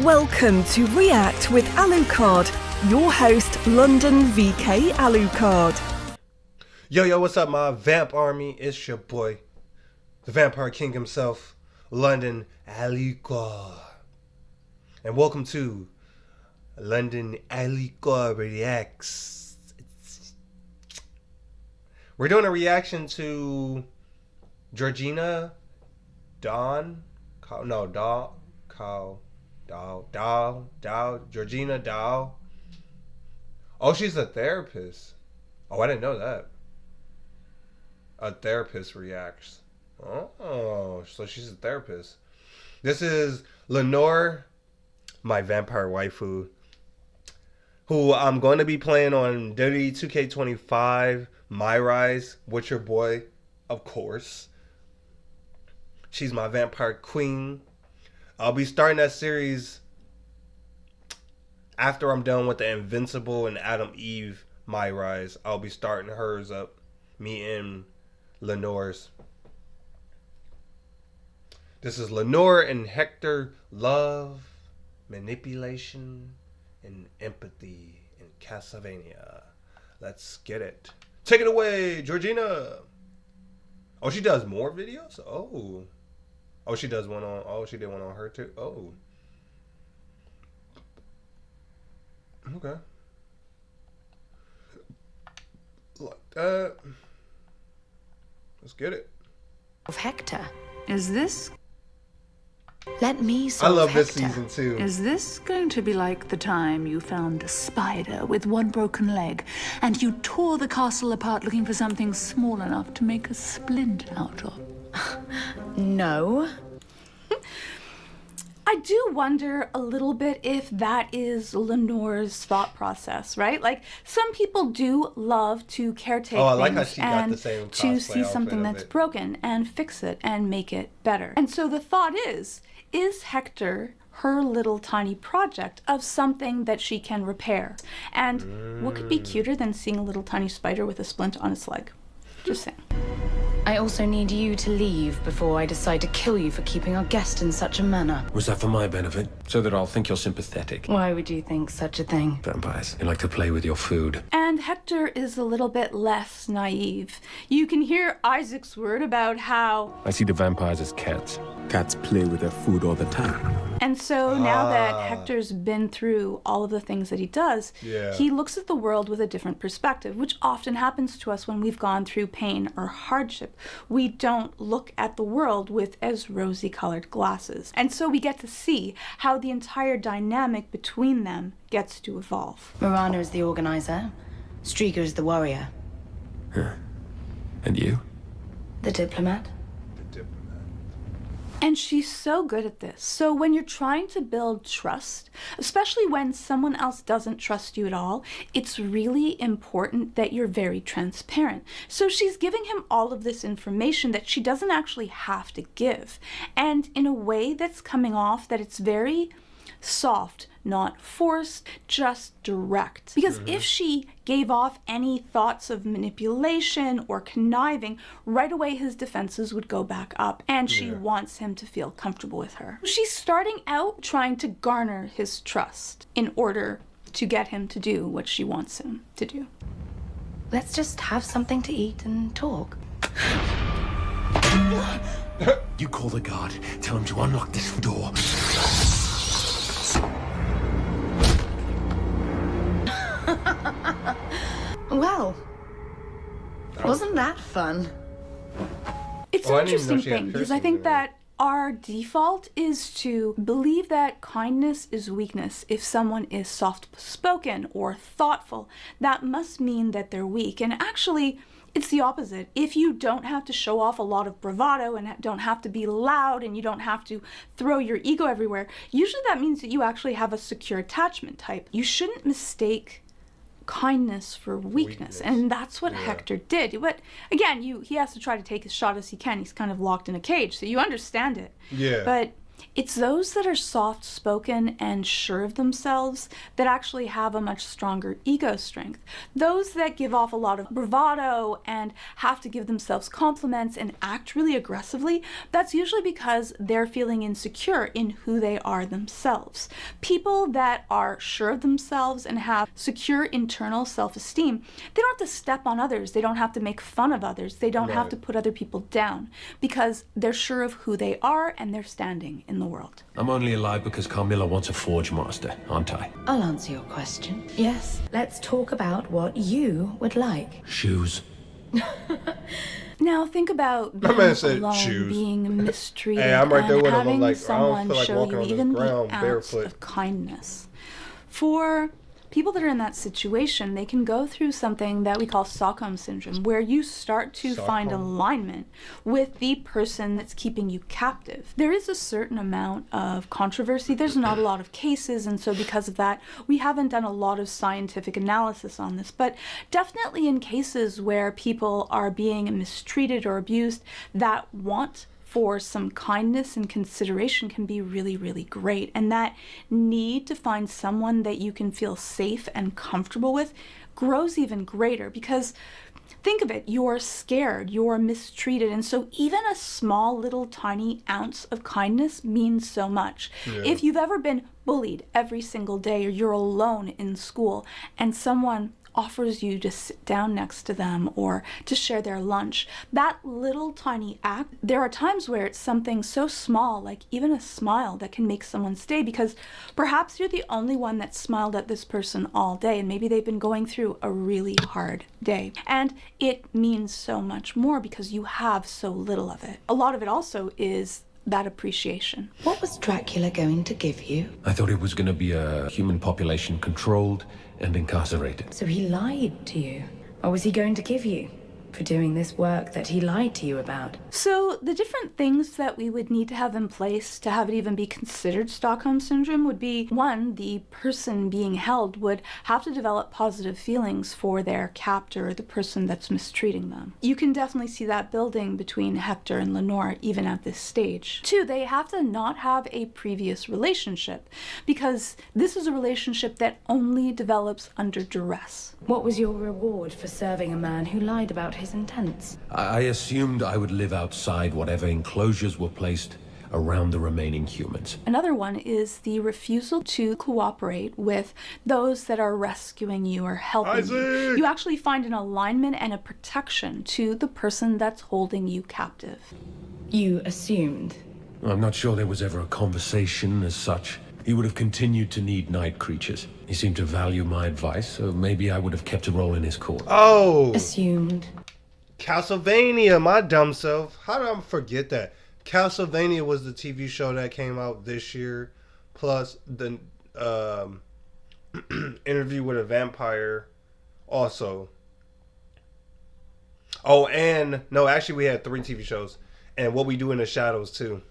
Welcome to React with Alucard, your host, London VK Alucard. Yo, what's up, my Vamp army? It's your boy, the Vampire King himself, London Alucard. And welcome to London Alucard Reacts. We're doing a reaction to Georgia Dow. Georgia Dow. Oh, she's a therapist. Oh, I didn't know that. A therapist reacts. Oh, so she's a therapist. This is Lenore, my vampire waifu, who I'm going to be playing on WWE 2K25, My Rise, with your boy, of course. She's my vampire queen. I'll be starting that series after I'm done with the Invincible and Adam Eve My Rise. I'll be starting hers up. Me and Lenore's. This is Lenore and Hector, love, manipulation, and empathy in Castlevania. Let's get it. Take it away, Georgina. Oh, she does more videos? Oh, she does one on... Oh, she did one on her too? Oh. Okay. Like that. Let's get it. Of Hector. Is this? Let me I solve love Hector. this season too. Is this going to be like the time you found a spider with one broken leg and you tore the castle apart looking for something small enough to make a splint out of? No. I do wonder a little bit if that is Lenore's thought process, right? Like, some people do love to caretake Oh, I like things how she got and the same to cosplay see something outfit of that's it. broken and fix it and make it better. And so the thought is Hector her little tiny project of something that she can repair? And what could be cuter than seeing a little tiny spider with a splint on its leg? Just saying. I also need you to leave before I decide to kill you for keeping our guest in such a manner. Was that for my benefit? So that I'll think you're sympathetic? Why would you think such a thing? Vampires, they like to play with your food. And Hector is a little bit less naive. You can hear Isaac's word about how... I see the vampires as cats. Cats play with their food all the time. And so now that Hector's been through all of the things that he does, he looks at the world with a different perspective, which often happens to us when we've gone through pain or hardship. We don't look at the world with as rosy-colored glasses. And so we get to see how the entire dynamic between them gets to evolve. Marana is the organizer. Streaker is the warrior. Huh. And you? The diplomat. And she's so good at this. So when you're trying to build trust, especially when someone else doesn't trust you at all, it's really important that you're very transparent. So she's giving him all of this information that she doesn't actually have to give. And in a way that's coming off that it's very soft, not forced, just direct. Because if she gave off any thoughts of manipulation or conniving, right away his defenses would go back up, and she wants him to feel comfortable with her. She's starting out trying to garner his trust in order to get him to do what she wants him to do. Let's just have something to eat and talk. You call the guard. Tell him to unlock this door. Well, wasn't that fun? It's Oh, I an didn't even know interesting she had thing because I piercings think in her. that our default is to believe that kindness is weakness. If someone is soft-spoken or thoughtful, that must mean that they're weak. And actually, it's the opposite. If you don't have to show off a lot of bravado and don't have to be loud and you don't have to throw your ego everywhere, usually that means that you actually have a secure attachment type. You shouldn't mistake kindness for weakness. And that's what Hector did. But again, he has to try to take as shot as he can. He's kind of locked in a cage, so you understand it. Yeah. But it's those that are soft-spoken and sure of themselves that actually have a much stronger ego strength. Those that give off a lot of bravado and have to give themselves compliments and act really aggressively, that's usually because they're feeling insecure in who they are themselves. People that are sure of themselves and have secure internal self-esteem, they don't have to step on others, they don't have to make fun of others, they don't have to put other people down, because they're sure of who they are and they're standing in the world. I'm only alive because Carmilla wants a forge master, aren't I? I'll answer your question. Yes, let's talk about what you would like. Shoes. Now think about My man being said alone, shoes. being mistreated, Hey, I'm right there and with him. I'm having like, I don't someone feel like show walking you on this even the ground ounce barefoot. of kindness. For people that are in that situation, they can go through something that we call Stockholm syndrome, where you start to find alignment with the person that's keeping you captive. There is a certain amount of controversy. There's not a lot of cases, and so because of that, we haven't done a lot of scientific analysis on this. But definitely in cases where people are being mistreated or abused, that want for some kindness and consideration can be really, really great. And that need to find someone that you can feel safe and comfortable with grows even greater, because think of it, you're scared, you're mistreated, and so even a small little tiny ounce of kindness means so much. If you've ever been bullied every single day, or you're alone in school and someone offers you to sit down next to them or to share their lunch, that little tiny act, there are times where it's something so small, like even a smile, that can make someone stay, because perhaps you're the only one that smiled at this person all day, and maybe they've been going through a really hard day. And it means so much more because you have so little of it. A lot of it also is that appreciation. What was Dracula going to give you? I thought it was going to be a human population controlled and incarcerated. So he lied to you? What was he going to give you for doing this work that he lied to you about? So the different things that we would need to have in place to have it even be considered Stockholm Syndrome would be, one, the person being held would have to develop positive feelings for their captor, the person that's mistreating them. You can definitely see that building between Hector and Lenore even at this stage. Two, they have to not have a previous relationship, because this is a relationship that only develops under duress. What was your reward for serving a man who lied about his intents? I assumed I would live outside whatever enclosures were placed around the remaining humans. Another one is the refusal to cooperate with those that are rescuing you or helping you. You actually find an alignment and a protection to the person that's holding you captive. You assumed. I'm not sure there was ever a conversation as such. He would have continued to need night creatures. He seemed to value my advice, so maybe I would have kept a role in his court. Oh, Assumed. Castlevania, my dumb self. How did I forget that? Castlevania was the TV show that came out this year, plus the Interview with a Vampire also. Oh, and no, actually we had 3 TV shows, and What We Do in the Shadows too.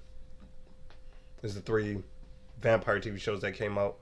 There's the 3 vampire TV shows that came out.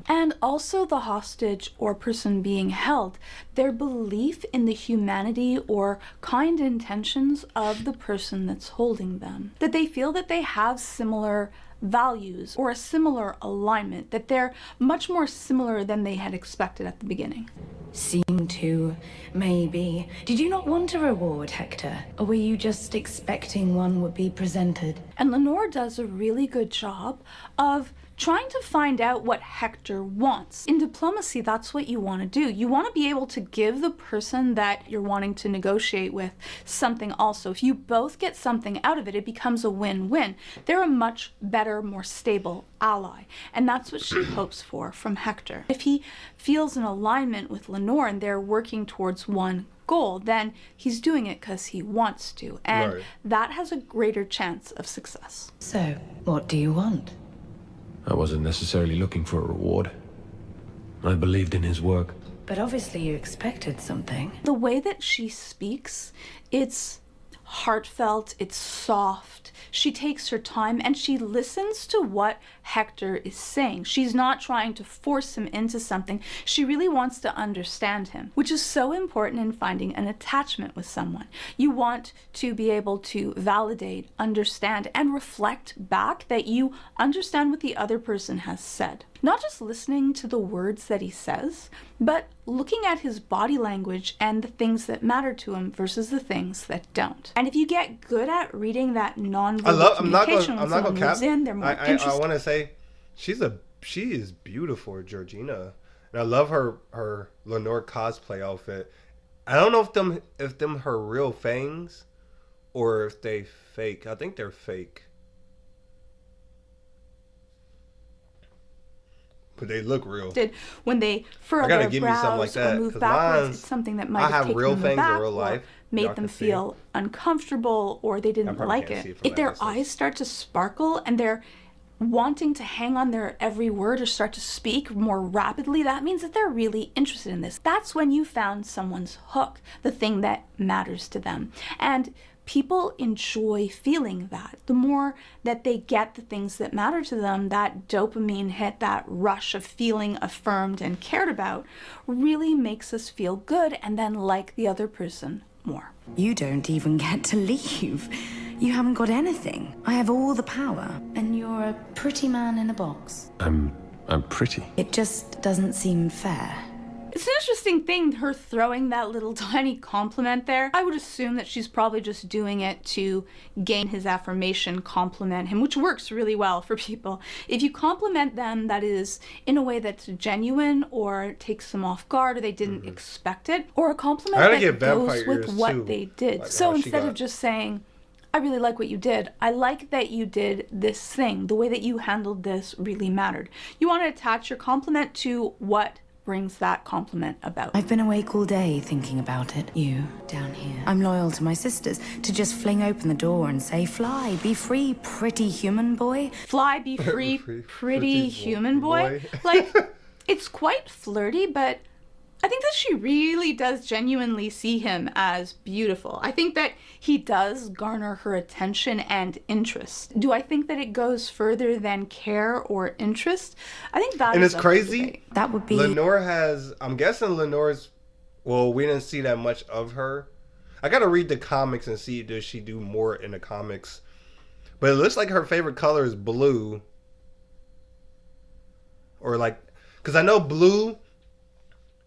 And also the hostage or person being held, their belief in the humanity or kind intentions of the person that's holding them. That they feel that they have similar values or a similar alignment, that they're much more similar than they had expected at the beginning. Seem to, maybe. Did you not want a reward, Hector? Or were you just expecting one would be presented? And Lenore does a really good job of trying to find out what Hector wants. In diplomacy, that's what you want to do. You want to be able to give the person that you're wanting to negotiate with something also. If you both get something out of it, it becomes a win-win. They're a much better, more stable ally. And that's what she hopes for from Hector. If he feels an alignment with Lenore and they're working towards one goal, then he's doing it because he wants to. And that has a greater chance of success. So, what do you want? I wasn't necessarily looking for a reward. I believed in his work. But obviously you expected something. The way that she speaks, it's heartfelt, it's soft. She takes her time and she listens to what Hector is saying. She's not trying to force him into something. She really wants to understand him, which is so important in finding an attachment with someone. You want to be able to validate, understand, and reflect back that you understand what the other person has said. Not just listening to the words that he says, but looking at his body language and the things that matter to him versus the things that don't. And if you get good at reading that nonverbal communication when someone moves in, they're more interested. I want to say, she is beautiful, Georgina, and I love her Lenore cosplay outfit. I don't know if them her real fangs, or if they fake. I think they're fake. But they look real. When they furrow their brows or move backwards, it's something that might have taken them aback or made them feel uncomfortable, or they didn't like it. If their eyes start to sparkle and they're wanting to hang on their every word or start to speak more rapidly, that means that they're really interested in this. That's when you found someone's hook, the thing that matters to them. And people enjoy feeling that. The more that they get the things that matter to them, that dopamine hit, that rush of feeling affirmed and cared about, really makes us feel good and then like the other person more. You don't even get to leave. You haven't got anything. I have all the power, and you're a pretty man in a box. I'm pretty. It just doesn't seem fair. It's an interesting thing, her throwing that little tiny compliment there. I would assume that she's probably just doing it to gain his affirmation, compliment him, which works really well for people. If you compliment them, that is in a way that's genuine or takes them off guard or they didn't expect it, or a compliment that goes with what they did. Like, so instead of just saying, I really like what you did. I like that you did this thing. The way that you handled this really mattered. You want to attach your compliment to what brings that compliment about. I've been awake all day thinking about it. You, down here. I'm loyal to my sisters. To just fling open the door and say, fly, be free, pretty human boy. Fly, be free, pretty human boy. Like, it's quite flirty, but I think that she really does genuinely see him as beautiful. I think that he does garner her attention and interest. Do I think that it goes further than care or interest? I think that and is it's crazy. That would be... Lenore has... I'm guessing Lenore's... Well, we didn't see that much of her. I gotta read the comics and see does she do more in the comics. But it looks like her favorite color is blue. Or like... Because I know blue...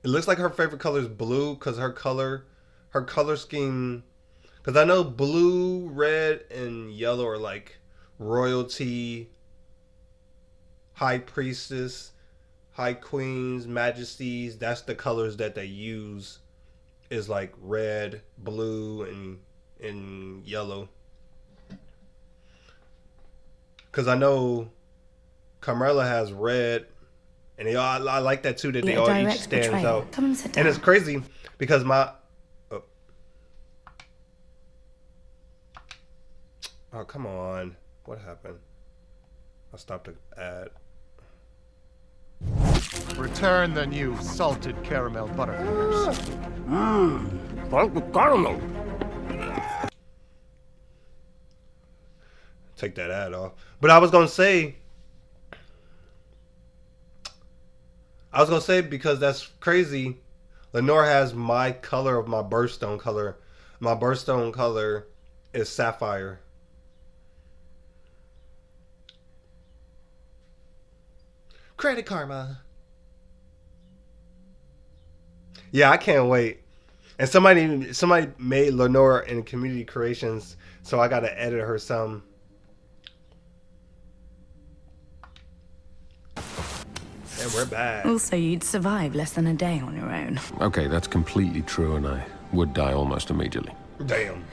It looks like her favorite color is blue because her color scheme... Because I know blue, red, and yellow are like royalty, high priestess, high queens, majesties. That's the colors that they use, is like red, blue, and yellow. Because I know Carmela has red, and I like that too, that they all each stands out. Come and sit down. And it's crazy because Oh, come on. What happened? I stopped the ad. Return the new salted caramel butterfingers. Salted caramel. Take that ad off. But I was going to say because that's crazy. Lenore has my color of my birthstone color. My birthstone color is sapphire. Credit karma. Yeah, I can't wait. And somebody made Lenore in community creations, so I gotta edit her some. And we're back. Also, you'd survive less than a day on your own. Okay, that's completely true, and I would die almost immediately. Damn.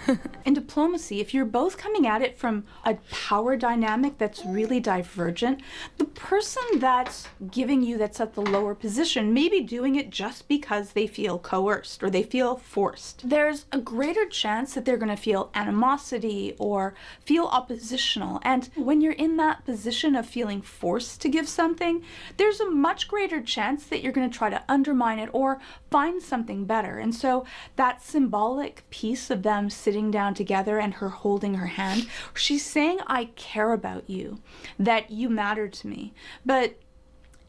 In diplomacy, if you're both coming at it from a power dynamic that's really divergent, the person that's giving you that's at the lower position may be doing it just because they feel coerced or they feel forced. There's a greater chance that they're going to feel animosity or feel oppositional. And when you're in that position of feeling forced to give something, there's a much greater chance that you're going to try to undermine it or find something better. And so that symbolic piece of of them sitting down together and her holding her hand, she's saying, I care about you, that you matter to me. But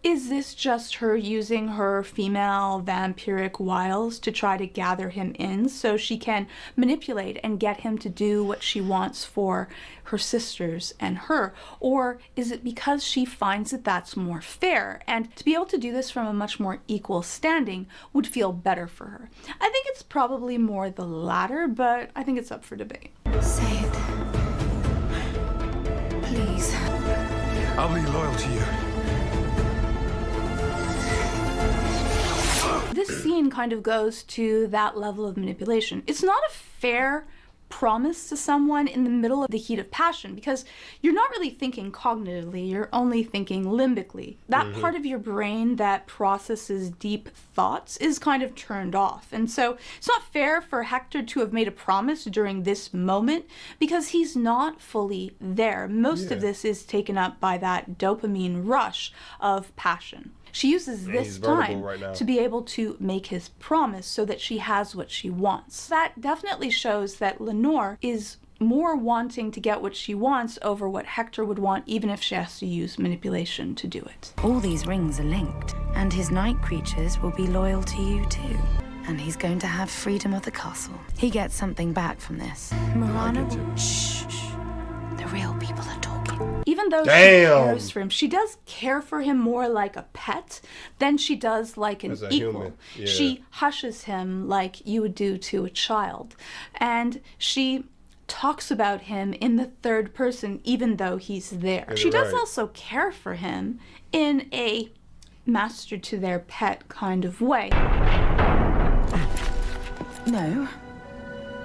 is this just her using her female vampiric wiles to try to gather him in so she can manipulate and get him to do what she wants for her sisters and her? Or is it because she finds that that's more fair, and to be able to do this from a much more equal standing would feel better for her? I think it's probably more the latter, but I think it's up for debate. Say it. Please. I'll be loyal to you. This scene kind of goes to that level of manipulation. It's not a fair promise to someone in the middle of the heat of passion, because you're not really thinking cognitively, you're only thinking limbically. That part of your brain that processes deep thoughts is kind of turned off. And so it's not fair for Hector to have made a promise during this moment, because he's not fully there. Most of this is taken up by that dopamine rush of passion. She uses this time to be able to make his promise so that she has what she wants. That definitely shows that Lenore is more wanting to get what she wants over what Hector would want, even if she has to use manipulation to do it. All these rings are linked, and his night creatures will be loyal to you too. And he's going to have freedom of the castle. He gets something back from this. Marana will... Shh. The real people are talking. Even though she cares for him, she does care for him more like a pet than she does like an equal. Human. Yeah. She hushes him like you would do to a child. And she talks about him in the third person, even though he's there. She does also care for him in a master to their pet kind of way. No.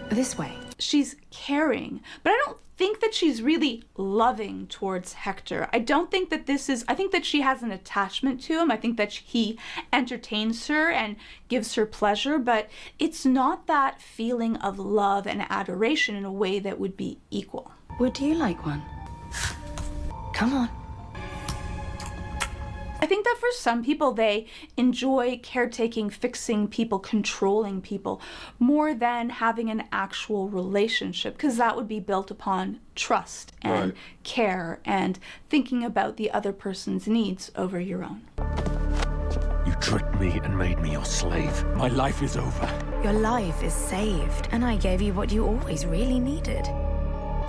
This way. She's caring, but I don't think that she's really loving towards Hector. I don't think that I think that she has an attachment to him. I think that he entertains her and gives her pleasure, but it's not that feeling of love and adoration in a way that would be equal. Would you like one? Come on. I think that for some people, they enjoy caretaking, fixing people, controlling people more than having an actual relationship, because that would be built upon trust and care and thinking about the other person's needs over your own. You tricked me and made me your slave. My life is over. Your life is saved, and I gave you what you always really needed.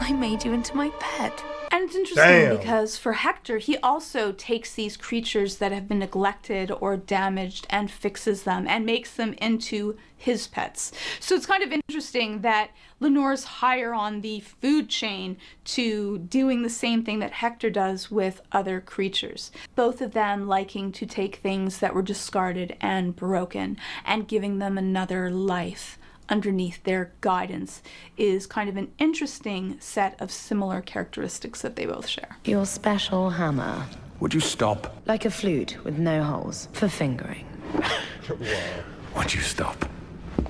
I made you into my pet. And it's interesting because for Hector, he also takes these creatures that have been neglected or damaged and fixes them and makes them into his pets. So it's kind of interesting that Lenore's higher on the food chain to doing the same thing that Hector does with other creatures. Both of them liking to take things that were discarded and broken and giving them another life underneath their guidance is kind of an interesting set of similar characteristics that they both share. Your special hammer. Would you stop? Like a flute with no holes for fingering. Would you stop?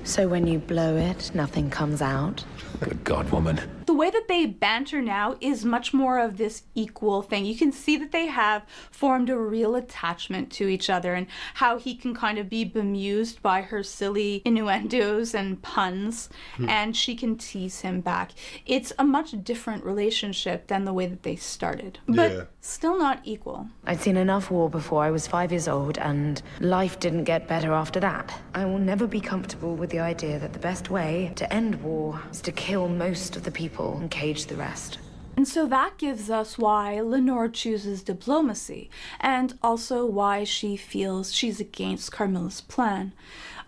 So when you blow it, nothing comes out? Good God, woman. The way that they banter now is much more of this equal thing. You can see that they have formed a real attachment to each other, and how he can kind of be bemused by her silly innuendos and puns, and she can tease him back. It's a much different relationship than the way that they started, but still not equal. I'd seen enough war before I was 5 years old, and life didn't get better after that. I will never be comfortable with the idea that the best way to end war is to kill most of the people and cage the rest. And so that gives us why Lenore chooses diplomacy, and also why she feels she's against Carmilla's plan.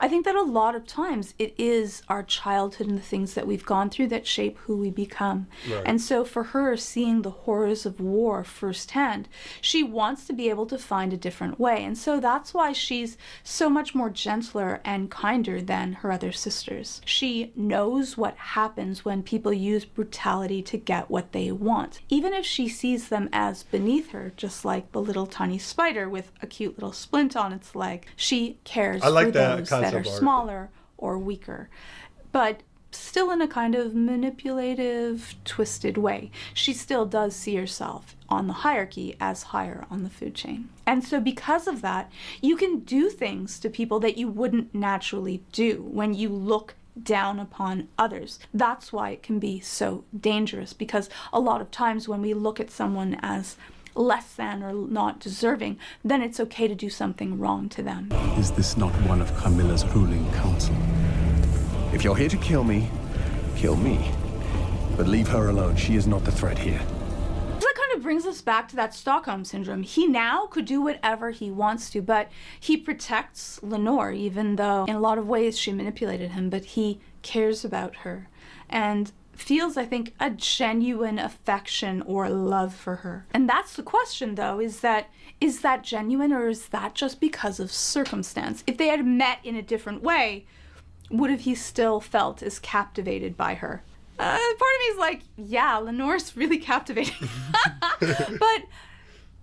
I think that a lot of times it is our childhood and the things that we've gone through that shape who we become. And so for her, seeing the horrors of war firsthand, she wants to be able to find a different way. And so that's why she's so much more gentler and kinder than her other sisters. She knows what happens when people use brutality to get what they want. Even if she sees them as beneath her, just like the little tiny spider with a cute little splint on its leg, she cares for those that are smaller or weaker, but still in a kind of manipulative, twisted way. She still does see herself on the hierarchy as higher on the food chain. And so because of that, you can do things to people that you wouldn't naturally do when you look down upon others. That's why it can be so dangerous, because a lot of times when we look at someone as less than or not deserving, then it's okay to do something wrong to them. Is this not one of Camilla's ruling council? If you're here to kill me, kill me. But leave her alone. She is not the threat here. That kind of brings us back to that Stockholm syndrome. He now could do whatever he wants to, but he protects Lenore, even though in a lot of ways she manipulated him, but he cares about her and feels, I think, a genuine affection or love for her. And that's the question, though, is that genuine, or is that just because of circumstance? If they had met in a different way, would have he still felt as captivated by her? Part of me is like, yeah, Lenore's really captivating. But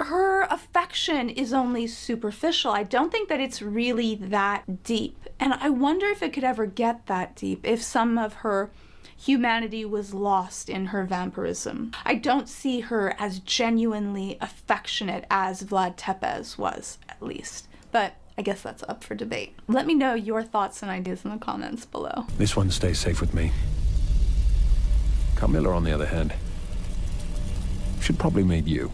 her affection is only superficial. I don't think that it's really that deep. And I wonder if it could ever get that deep, if some of her humanity was lost in her vampirism. I don't see her as genuinely affectionate as Vlad Tepes was, at least. But I guess that's up for debate. Let me know your thoughts and ideas in the comments below. This one stays safe with me. Camilla, on the other hand, should probably meet you.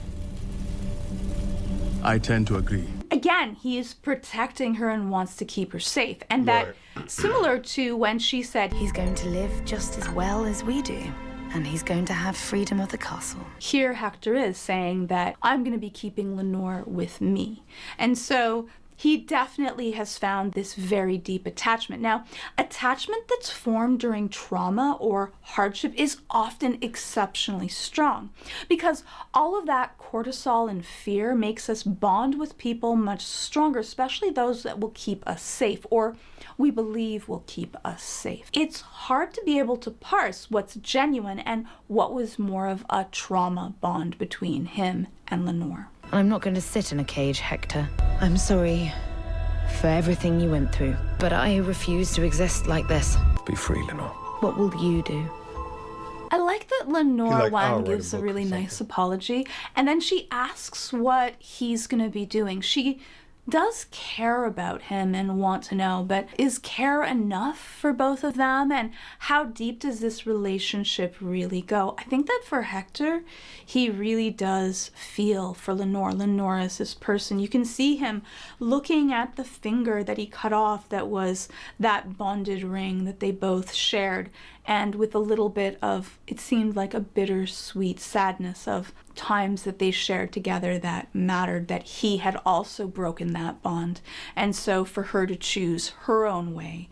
I tend to agree. Again, he is protecting her and wants to keep her safe. And that, similar to when she said, He's going to live just as well as we do, and he's going to have freedom of the castle. here Hector is saying that I'm going to be keeping Lenore with me. And so he definitely has found this very deep attachment. Now, attachment that's formed during trauma or hardship is often exceptionally strong, because all of that cortisol and fear makes us bond with people much stronger, especially those that will keep us safe, or we believe will keep us safe. It's hard to be able to parse what's genuine and what was more of a trauma bond between him and Lenore. I'm not going to sit in a cage, Hector. I'm sorry for everything you went through, but I refuse to exist like this. Be free, Lenore. What will you do? I like that Lenore I'll write gives a a book really or nice apology, and then she asks what he's going to be doing. She does care about him and want to know, but is care enough for both of them? And how deep does this relationship really go? I think that for Hector, he really does feel for Lenore. Lenore is this person. You can see him looking at the finger that he cut off that was that bonded ring that they both shared, and with a little bit of, it seemed like a bittersweet sadness of times that they shared together that mattered, that he had also broken that bond. And so for her to choose her own way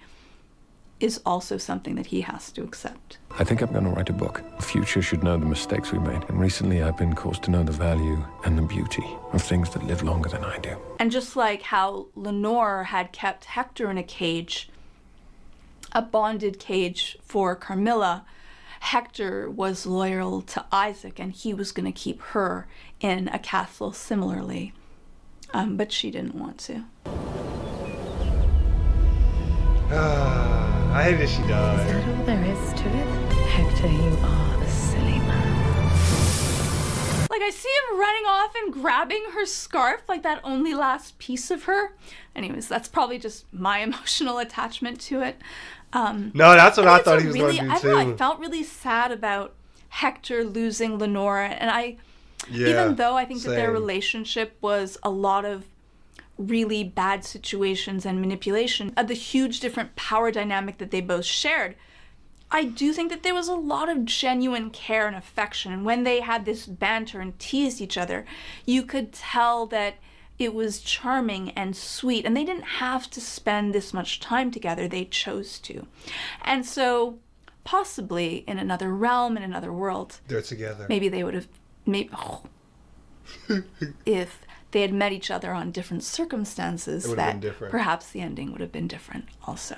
is also something that he has to accept. I think I'm going to write a book. The future should know the mistakes we made. And recently I've been caused to know the value and the beauty of things that live longer than I do. And just like how Lenore had kept Hector in a cage, a bonded cage for Carmilla, Hector was loyal to Isaac, and he was going to keep her in a castle similarly. But she didn't want to. I hate that she Is died. that all there is to it? Hector, you are a silly man. Like, I see him running off and grabbing her scarf, like that only last piece of her. Anyways, that's probably just my emotional attachment to it. No, that's what I it's thought a he was really, going I to do don't know, too. I felt really sad about Hector losing Lenore, and Yeah, even though I think that their same. relationship was a lot of really bad situations and manipulation, of the huge different power dynamic that they both shared, I do think that there was a lot of genuine care and affection. And when they had this banter and teased each other, you could tell that it was charming and sweet, and they didn't have to spend this much time together. They chose to. And so possibly in another realm, in another world, They're together. maybe they would have, if they had met each other on different circumstances, It would have that been different. perhaps the ending would have been different also.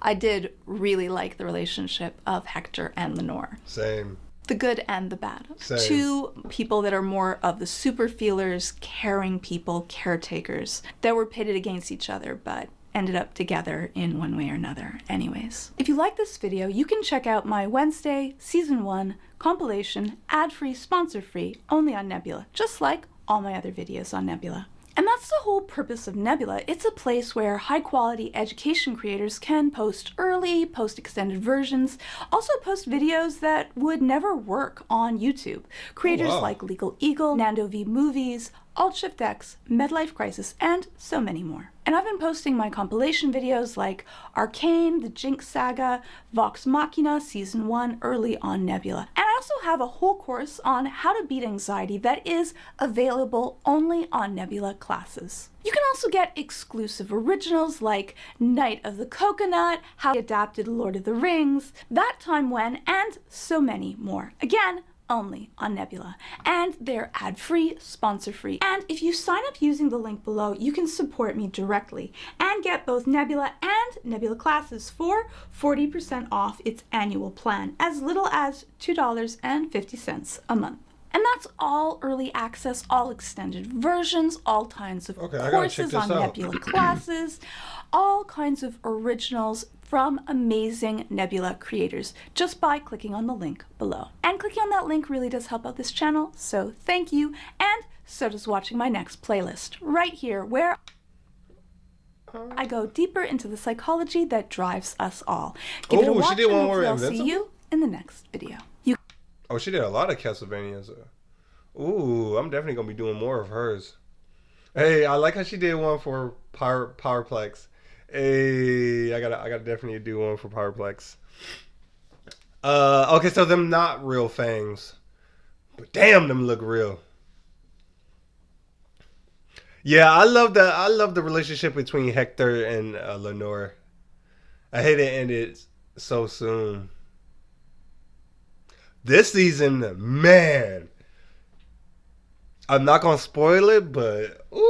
I did really like the relationship of Hector and Lenore. Same. The good and the bad. Same. Two people that are more of the super feelers, caring people, caretakers, that were pitted against each other, but ended up together in one way or another anyways. If you like this video, you can check out my Wednesday Season 1 compilation, ad-free, sponsor-free, only on Nebula, just like all my other videos on Nebula. And that's the whole purpose of Nebula. It's a place where high-quality education creators can post early, post extended versions, also post videos that would never work on YouTube. Creators like Legal Eagle, Nando V Movies, AltShiftX, Medlife Crisis, and so many more. And I've been posting my compilation videos like Arcane, The Jinx Saga, Vox Machina Season 1 early on Nebula. And I also have a whole course on how to beat anxiety that is available only on Nebula classes. You can also get exclusive originals like Night of the Coconut, How I Adapted Lord of the Rings, That Time When, and so many more. Again, only on Nebula. And they're ad-free, sponsor-free. And if you sign up using the link below, you can support me directly and get both Nebula and Nebula classes for 40% off its annual plan, as little as $2.50 a month. And that's all early access, all extended versions, all kinds of courses on Nebula classes, all kinds of originals from amazing Nebula creators just by clicking on the link below. And clicking on that link really does help out this channel, so thank you. And so does watching my next playlist right here, where I go deeper into the psychology that drives us all. Give it a watch, and hopefully I'll see you in the next video. Oh, she did a lot of Castlevanias. Ooh, I'm definitely gonna be doing more of hers. Hey, I like how she did one for Powerplex. Hey, I gotta definitely do one for Powerplex. Okay, so them not real fangs, but damn, them look real. Yeah, I love the relationship between Hector and Lenore. I hate it ended so soon. This season, man, I'm not gonna spoil it, but ooh,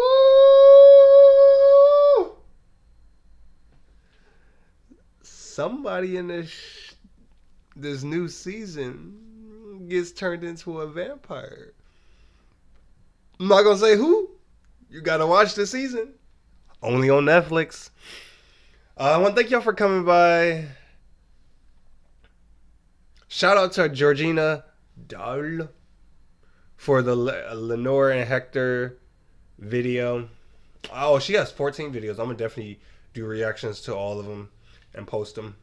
somebody in this new season gets turned into a vampire. I'm not gonna say who. You gotta watch the season. Only on Netflix. I want to thank y'all for coming by. Shout out to Georgia Dow for the Lenore and Hector video. Oh, she has 14 videos. I'm gonna definitely do reactions to all of them and post them.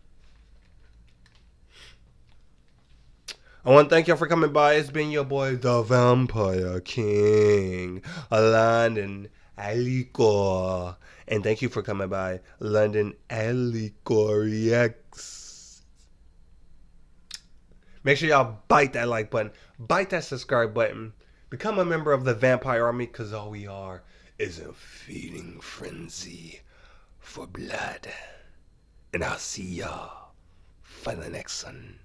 I want to thank y'all for coming by. It's been your boy, the Vampire King, London Alicor. And thank you for coming by, London Alicor Reacts. Make sure y'all bite that like button, bite that subscribe button, become a member of the Vampire Army, because all we are is a feeding frenzy for blood. And I'll see y'all for the next one.